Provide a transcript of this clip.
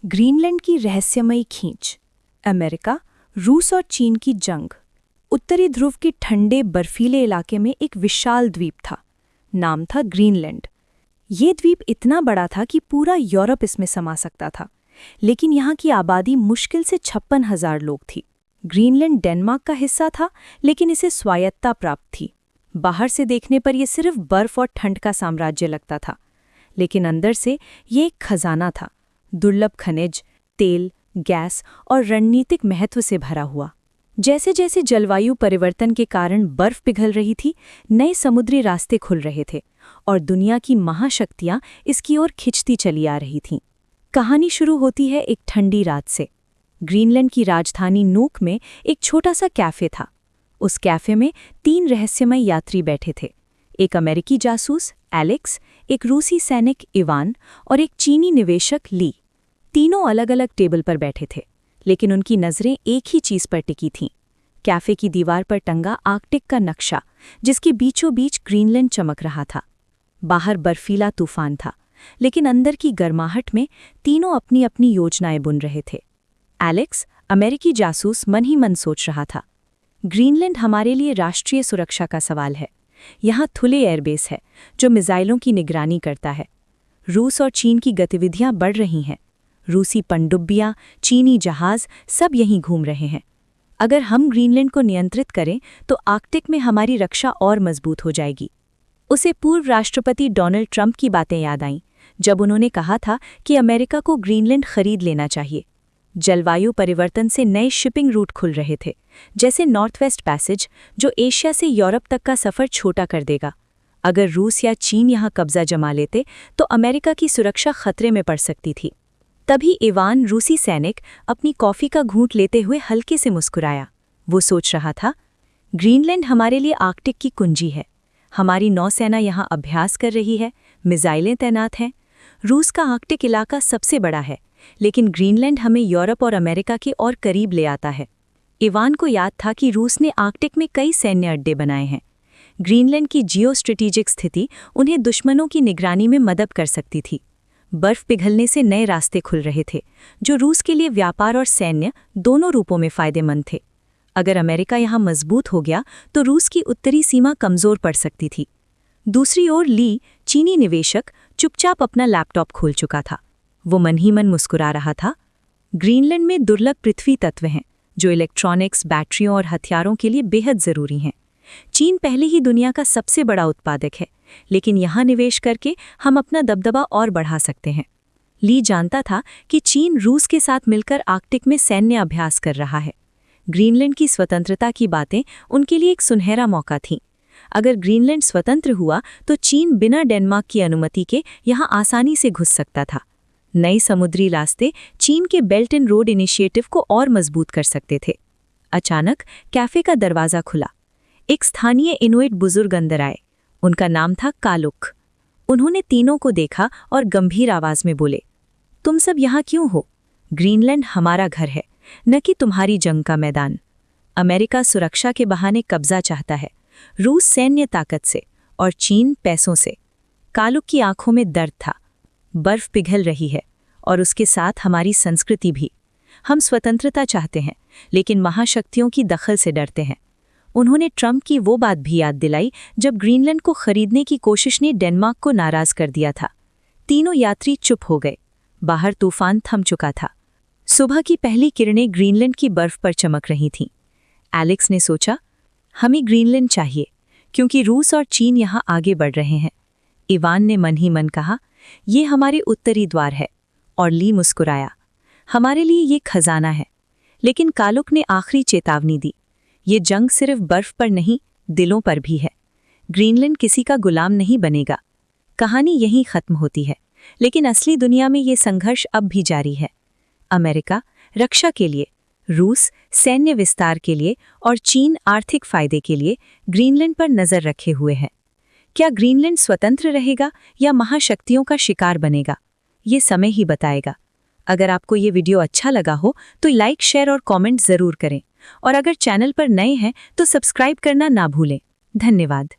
Greenland की रहस्यमयी खींच, अमेरिका, रूस और चीन की जंग। उत्तरी ध्रुव के ठंडे बर्फीले इलाके में एक विशाल द्वीप था। नाम था ग्रीनलैंड। ये द्वीप इतना बड़ा था कि पूरा यूरोप इसमें समा सकता था, लेकिन यहाँ की आबादी मुश्किल से 56,000 लोग थी। ग्रीनलैंड डेनमार्क का हिस्सा था, लेकिन इसे स्वायत्तता प्राप्त थी। बाहर से देखने पर यह सिर्फ बर्फ और ठंड का साम्राज्य लगता था, लेकिन अंदर से ये एक खजाना था, दुर्लभ खनिज, तेल, गैस और रणनीतिक महत्व से भरा हुआ। जैसे जैसे जलवायु परिवर्तन के कारण बर्फ पिघल रही थी, नए समुद्री रास्ते खुल रहे थे और दुनिया की महाशक्तियां इसकी ओर खिंचती चली आ रही थीं। कहानी शुरू होती है एक ठंडी रात से। ग्रीनलैंड की राजधानी नूक में एक छोटा सा कैफे था। उस कैफे में 3 रहस्यमय यात्री बैठे थे। एक अमेरिकी जासूस एलेक्स, एक रूसी सैनिक इवान और एक चीनी निवेशक ली। तीनों अलग अलग टेबल पर बैठे थे, लेकिन उनकी नज़रें एक ही चीज़ पर टिकी थीं। कैफे की दीवार पर टंगा आर्कटिक का नक्शा, जिसके बीचों बीच ग्रीनलैंड चमक रहा था। बाहर बर्फीला तूफान था, लेकिन अंदर की गर्माहट में तीनों अपनी अपनी योजनाएं बुन रहे थे। एलेक्स, अमेरिकी जासूस, मन ही मन सोच रहा था, ग्रीनलैंड हमारे लिए राष्ट्रीय सुरक्षा का सवाल है। यहाँ थुले एयरबेस है जो मिसाइलों की निगरानी करता है। रूस और चीन की गतिविधियां बढ़ रही हैं। रूसी पनडुब्बियां, चीनी जहाज सब यहीं घूम रहे हैं। अगर हम ग्रीनलैंड को नियंत्रित करें तो आर्कटिक में हमारी रक्षा और मजबूत हो जाएगी। उसे पूर्व राष्ट्रपति डोनाल्ड ट्रंप की बातें याद आईं, जब उन्होंने कहा था कि अमेरिका को ग्रीनलैंड खरीद लेना चाहिए। जलवायु परिवर्तन से नए शिपिंग रूट खुल रहे थे, जैसे नॉर्थ वेस्ट पैसेज, जो एशिया से यूरोप तक का सफ़र छोटा कर देगा। अगर रूस या चीन यहाँ कब्जा जमा लेते तो अमेरिका की सुरक्षा खतरे में पड़ सकती थी। तभी इवान, रूसी सैनिक, अपनी कॉफ़ी का घूंट लेते हुए हल्के से मुस्कुराया। वो सोच रहा था, ग्रीनलैंड हमारे लिए आर्कटिक की कुंजी है। हमारी नौसेना यहाँ अभ्यास कर रही है, मिसाइलें तैनात हैं। रूस का आर्कटिक इलाका सबसे बड़ा है, लेकिन ग्रीनलैंड हमें यूरोप और अमेरिका के और करीब ले आता है। इवान को याद था कि रूस ने आर्कटिक में कई सैन्य अड्डे बनाए हैं। ग्रीनलैंड की जियो स्ट्रेटेजिक स्थिति उन्हें दुश्मनों की निगरानी में मदद कर सकती थी। बर्फ पिघलने से नए रास्ते खुल रहे थे, जो रूस के लिए व्यापार और सैन्य दोनों रूपों में फायदेमंद थे। अगर अमेरिका यहाँ मजबूत हो गया तो रूस की उत्तरी सीमा कमज़ोर पड़ सकती थी। दूसरी ओर ली, चीनी निवेशक, चुपचाप अपना लैपटॉप खोल चुका था। वो मन ही मन मुस्कुरा रहा था। ग्रीनलैंड में दुर्लभ पृथ्वी तत्व हैं, जो इलेक्ट्रॉनिक्स, बैटरियों और हथियारों के लिए बेहद ज़रूरी हैं। चीन पहले ही दुनिया का सबसे बड़ा उत्पादक है, लेकिन यहाँ निवेश करके हम अपना दबदबा और बढ़ा सकते हैं। ली जानता था कि चीन रूस के साथ मिलकर आर्कटिक में सैन्य अभ्यास कर रहा है। ग्रीनलैंड की स्वतंत्रता की बातें उनके लिए एक सुनहरा मौका थीं। अगर ग्रीनलैंड स्वतंत्र हुआ तो चीन बिना डेनमार्क की अनुमति के यहाँ आसानी से घुस सकता था। नए समुद्री रास्ते चीन के बेल्ट एंड रोड इनिशिएटिव को और मजबूत कर सकते थे। अचानक कैफे का दरवाज़ा खुला। एक स्थानीय इनुइट बुजुर्ग अंदर आए। उनका नाम था कालुक। उन्होंने तीनों को देखा और गंभीर आवाज में बोले, तुम सब यहाँ क्यों हो? ग्रीनलैंड हमारा घर है, न कि तुम्हारी जंग का मैदान। अमेरिका सुरक्षा के बहाने कब्जा चाहता है, रूस सैन्य ताकत से और चीन पैसों से। कालुक की आंखों में दर्द था। बर्फ पिघल रही है और उसके साथ हमारी संस्कृति भी। हम स्वतंत्रता चाहते हैं, लेकिन महाशक्तियों की दखल से डरते हैं। उन्होंने ट्रंप की वो बात भी याद दिलाई जब ग्रीनलैंड को खरीदने की कोशिश ने डेनमार्क को नाराज कर दिया था। तीनों यात्री चुप हो गए। बाहर तूफान थम चुका था। सुबह की पहली किरणें ग्रीनलैंड की बर्फ पर चमक रही थीं। एलेक्स ने सोचा, हमें ग्रीनलैंड चाहिए, क्योंकि रूस और चीन यहाँ आगे बढ़ रहे हैं। इवान ने मन ही मन कहा, ये हमारे उत्तरी द्वार है। और ली मुस्कुराया, हमारे लिए ये खजाना है। लेकिन कालुक ने आखिरी चेतावनी दी, ये जंग सिर्फ बर्फ पर नहीं, दिलों पर भी है। ग्रीनलैंड किसी का गुलाम नहीं बनेगा। कहानी यहीं खत्म होती है, लेकिन असली दुनिया में ये संघर्ष अब भी जारी है। अमेरिका रक्षा के लिए, रूस सैन्य विस्तार के लिए और चीन आर्थिक फायदे के लिए ग्रीनलैंड पर नजर रखे हुए हैं। क्या ग्रीनलैंड स्वतंत्र रहेगा या महाशक्तियों का शिकार बनेगा? ये समय ही बताएगा। अगर आपको ये वीडियो अच्छा लगा हो तो लाइक, शेयर और कमेंट ज़रूर करें। और अगर चैनल पर नए हैं तो सब्सक्राइब करना ना भूलें। धन्यवाद।